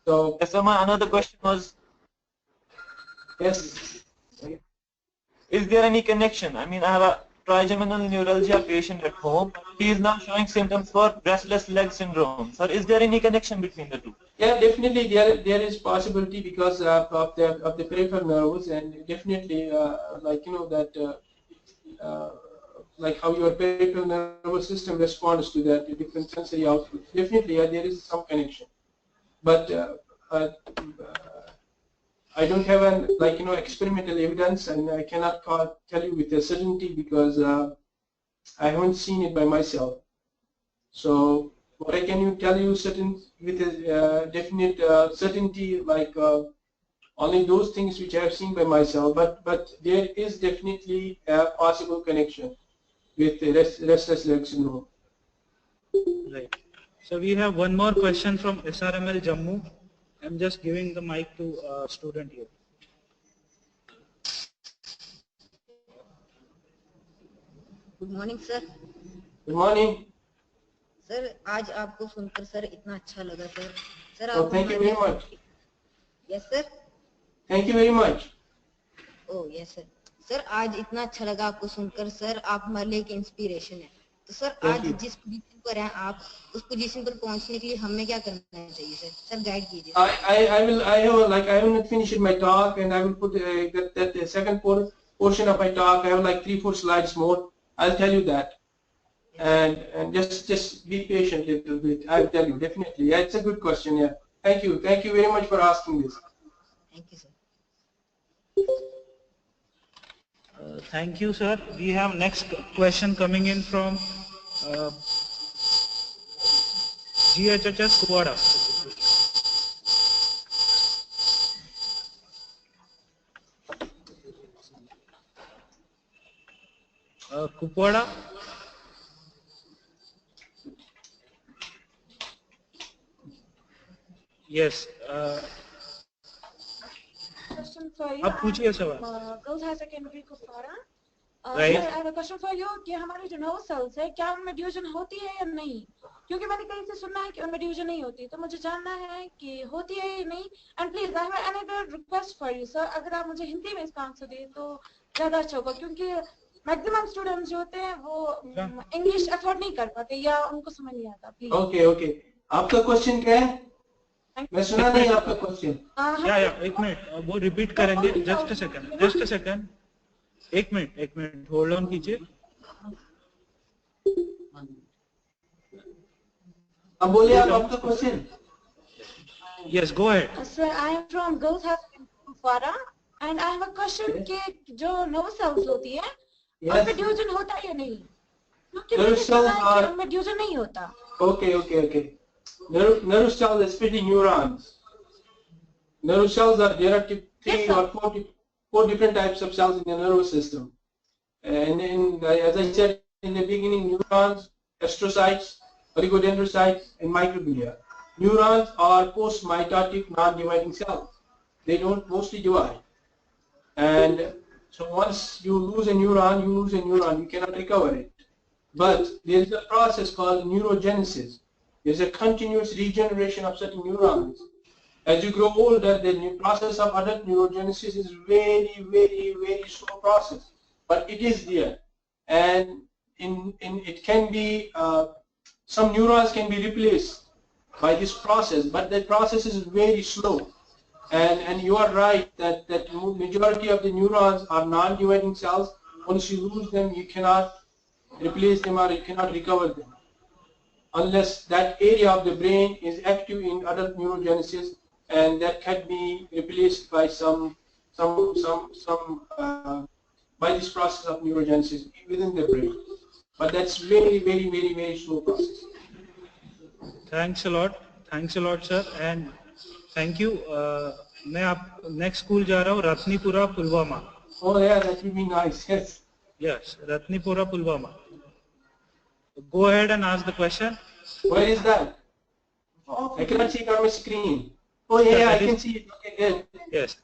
So Yes, sir, my another question was, yes. is there any connection? I mean, I have a trigeminal neuralgia patient at home. He is now showing symptoms for restless leg syndrome. Sir, is there any connection between the two? Yeah, definitely there is possibility because of the peripheral nerves, and definitely like you know that uh, like how your peripheral nervous system responds to that different sensory outputs. Definitely, yeah, there is some connection, but uh, I don't have an like you know experimental evidence, and I cannot tell you with a certainty because I haven't seen it by myself. So what I can tell you certain with a definite certainty, like only those things which I have seen by myself, but there is definitely a possible connection with the restless leg syndrome. Right. So we have one more question from SRML Jammu. I'm just giving the mic to a student here. Good morning sir. Good morning. Sir आज आपको सुनकर sir इतना अच्छा लगा sir. Sir Oh, आप thank you very much. Yes sir. Thank you very much. Oh yes sir. Sir आज इतना अच्छा लगा आपको सुनकर सर, आप हमारे लिए एक इंस्पिरेशन है। तो सर आज जिस पोजीशन पर हैं आप, उस पोजीशन पर पहुंचने के लिए हमें क्या करना चाहिए सर? सर गाइड कीजिए। I have not finished my talk, and I will put that the second portion of my talk. I have like 3-4 slides more. I'll tell you that. And just be patient a little bit. I'll tell you definitely. Yeah, it's a good question. Yeah, thank you very much for asking this. Thank you sir. Thank you, sir. We have next question coming in from GHHS Kuwada. Kupwada. Yes. Question for you. आप पूछिए सवाल। Girls High Secondary Kupwara. Right. Sir, I have a question for you कि हमारे जो nerve cells है क्या उनमें division होती है या नहीं? क्योंकि मैंने कहीं से सुना है कि उनमें डिवीजन नहीं होती, तो मुझे जानना है कि होती है या नहीं। And please, I have another request for you, sir. अगर आप मुझे हिंदी में इसका आंसर दें तो ज़्यादा अच्छा होगा, क्योंकि मैक्सिमम स्टूडेंट्स जो होते हैं वो इंग्लिश अफोर्ड नहीं कर पाते या उनको समझ नहीं आता। प्लीज। Okay. आपका क्वेश्चन क्या है? मैं सुना नहीं आपका क्वेश्चन। या एक मिनट, वो रिपीट करेंगे। जस्ट अ सेकंड, एक मिनट होल्ड ऑन कीजिए। अब बोलिए आप आपका question. Yes, go ahead. Sir, I am from Girls High Secondary Kupwara and I have a question कि जो nerve cells होती है उनमें डिवीजन होता है या नहीं? क्योंकि मैंने सुना है कि उनमें डिवीजन नहीं होता। Okay. Nerve cells, especially neurons. Nerve cells there are three or four different types of cells in the nervous system. And as I said in the beginning, neurons, astrocytes, oligodendrocytes, and microglia. Neurons are post-mitotic non-dividing cells. They don't mostly divide. And so once you lose a neuron, you cannot recover it. But there is a process called neurogenesis. There's a continuous regeneration of certain neurons. As you grow older, the process of adult neurogenesis is very slow process, but it is there, and it can be some neurons can be replaced by this process, but the process is very slow. And you are right that majority of the neurons are non-dividing cells. Once you lose them, you cannot replace them or you cannot recover them, unless that area of the brain is active in adult neurogenesis, and that can be replaced by by this process of neurogenesis within the brain. But that's very slow process. Thanks a lot, sir, and thank you. मैं आप next school जा रहा हूँ, Ratnipura Pulwama. Oh yeah, that will be nice. Yes, Ratnipura Pulwama. Go ahead and ask the question. Where is that? I cannot see it on my screen. Oh yeah, I can see it. Okay, good. Yes.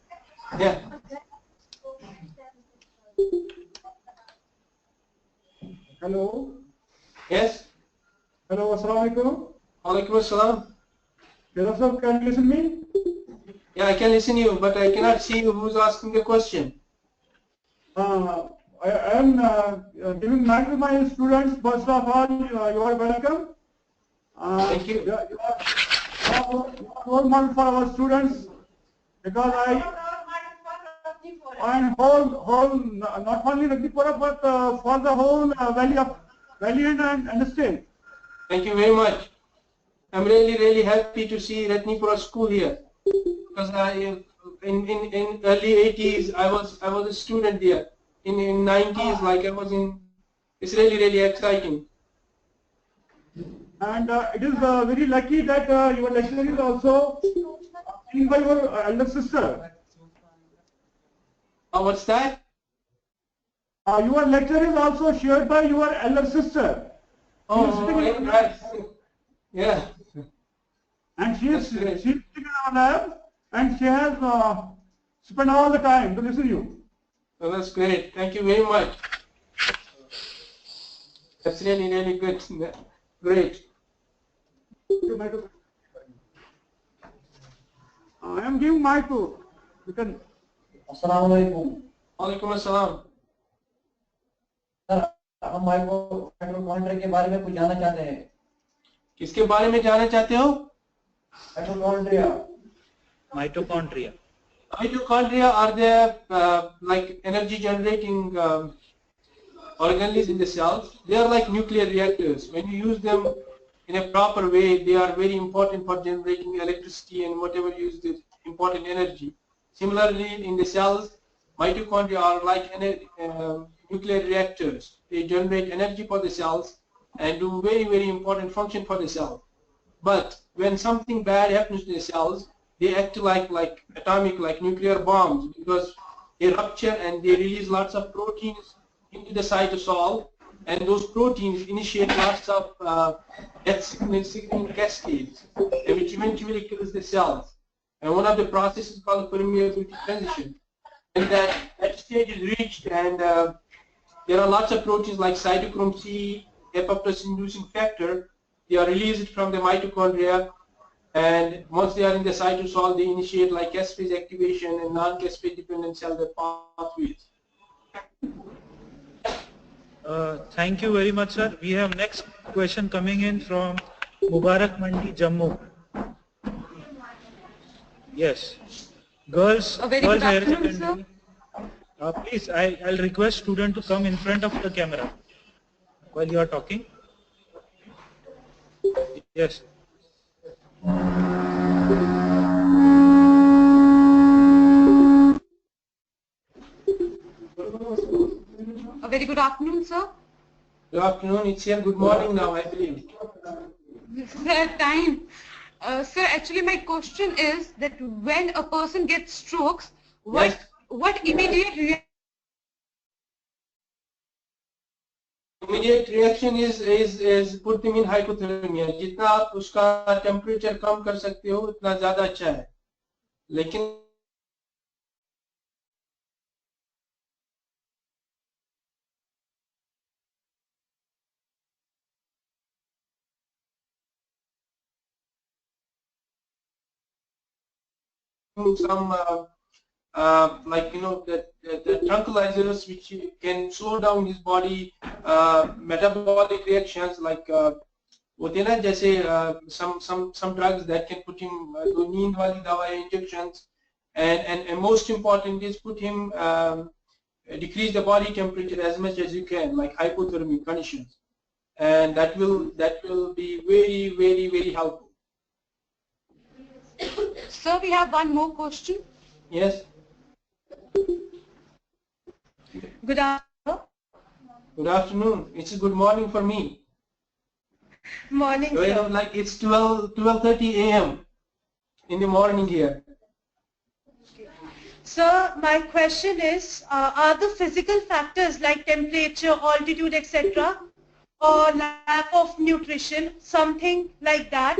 Yeah. Hello. Yes. Hello. Assalamu alaikum. Alaikum assalam. Yes, sir, can you listen me? Yeah, I can listen to you, but I cannot see who's asking the question. I am giving mic to my students. First of all, you are welcome. Thank you. You are role model for our students because and whole not only Ratnipura but for the whole valley and the state. Thank you very much. I'm really happy to see Ratnipura school here because in early 80s I was a student there. In 90s, like I was in. It's really exciting. And it is very lucky that your lecture is also seen by your elder sister. What's that? Your lecture is also shared by your elder sister. Oh, right. Yeah. And she is sitting in our lab and she has spent all the time to listen to you. Oh, that's great. Thank you very much. That's really good. Great. I am giving mic to. You can. Assalamualaikum. Walaikum assalam. Sir हम mitochondria के बारे में कुछ जानना चाहते हैं. किसके बारे में जानना चाहते हो? Mitochondria. Mitochondria. Mitochondria are the like energy generating organelles in the cells. They are like nuclear reactors. When you use them in a proper way, they are very important for generating electricity and whatever you use the important energy. Similarly, in the cells, mitochondria are like nuclear reactors. They generate energy for the cells and do very important function for the cell. But when something bad happens to the cells, they act like atomic, like nuclear bombs, because they rupture and they release lots of proteins into the cytosol, and those proteins initiate lots of death signaling cascades, which eventually kills the cells. And one of the processes is called permeability transition. And that stage is reached, and there are lots of proteins like cytochrome C, apoptosis-inducing factor. They are released from the mitochondria, and once they are in the cytosol, they initiate like caspase activation and non-caspase dependent cell death pathways. Thank you very much, sir. We have next question coming in from Mubarak Mandi, Jammu. Yes. Girls A very good higher afternoon, secondary. Please, I'll request student to come in front of the camera while you are talking. Yes. A very good afternoon, sir. Good afternoon. It's here. Good morning now, I believe. Sir, time. Sir, actually my question is that when a person gets strokes, Yes. what immediate reaction is put them in hypothermia. जितना आप उसका temperature कम कर सकते हो उतना ज़्यादा अच्छा है. लेकिन some like the tranquilizers which can slow down his body metabolic reactions, like होते हैं ना जैसे some drugs that can put him जो नींद वाली दवाई injections, and most important is put him decrease the body temperature as much as you can, like hypothermic conditions, and that will be very helpful. Sir, we have one more question. Yes. Good afternoon. Good afternoon. It's a good morning for me. Morning, Well, sir. like it's 12:30 a.m. in the morning here. Sir, my question is, are the physical factors like temperature, altitude, etc., or lack of nutrition, something like that,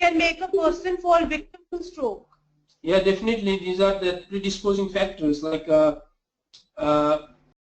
can make a person fall victim to stroke? Yeah, definitely. These are the predisposing factors, like